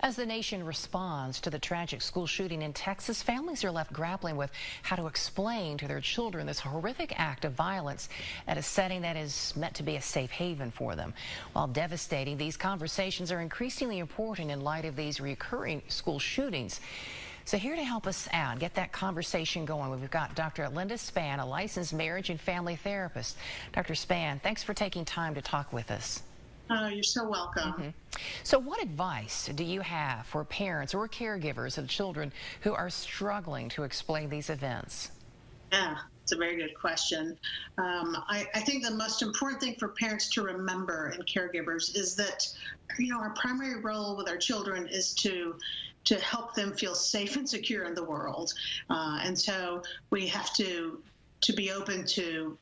As the nation responds to the tragic school shooting in Texas, families are left grappling with how to explain to their children this horrific act of violence at a setting that is meant to be a safe haven for them. While devastating, these conversations are increasingly important in light of these recurring school shootings. So here to help us out, get that conversation going, we've got Dr. Lynda Spann, a licensed marriage and family therapist. Dr. Spann, thanks for taking time to talk with us. You're so welcome. So what advice do you have for parents or caregivers of children who are struggling to explain these events? Yeah, it's a very good question. I think the most important thing for parents to remember and caregivers is that, our primary role with our children is to help them feel safe and secure in the world. And so we have to be open to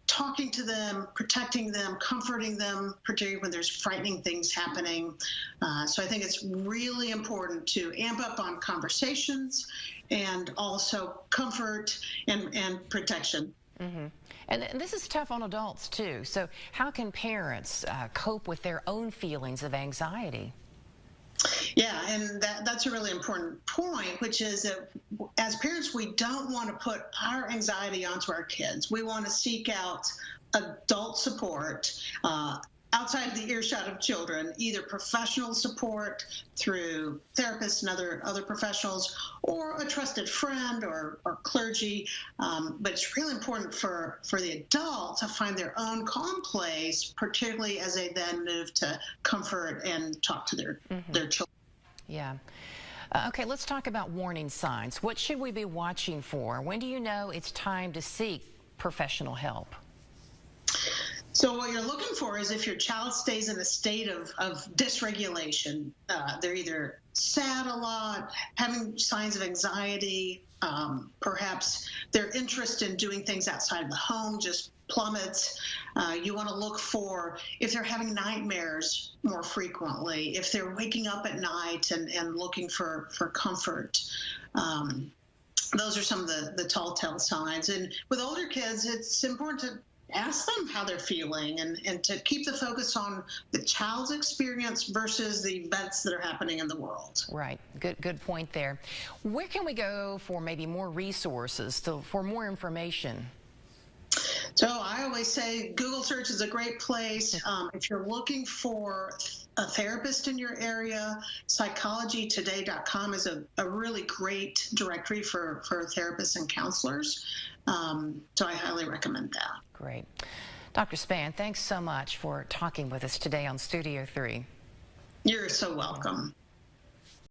talking to them, protecting them, comforting them, particularly when there's frightening things happening. So I think it's really important to amp up on conversations and also comfort and protection. And this is tough on adults too. So how can parents cope with their own feelings of anxiety? Yeah, and that's a really important point, which is that as parents, we don't want to put our anxiety onto our kids. We want to seek out adult support outside the earshot of children, either professional support through therapists and other professionals, or a trusted friend or clergy. But it's really important for the adult to find their own calm place, particularly as they then move to comfort and talk to their children. Yeah. Okay, let's talk about warning signs. What should we be watching for? When do you know it's time to seek professional help? So what you're looking for is if your child stays in a state of dysregulation. They're either sad a lot, having signs of anxiety, perhaps their interest in doing things outside of the home just plummets. You want to look for if they're having nightmares more frequently, if they're waking up at night and looking for comfort. Those are some of the telltale signs. And with older kids, it's important to ask them how they're feeling and to keep the focus on the child's experience versus the events that are happening in the world. Right. Good point there. Where can we go for maybe more resources, for more information? So I always say Google search is a great place. If you're looking for a therapist in your area, psychologytoday.com is a really great directory for therapists and counselors. So I highly recommend that. Great. Dr. Spann, thanks so much for talking with us today on Studio 3. You're so welcome.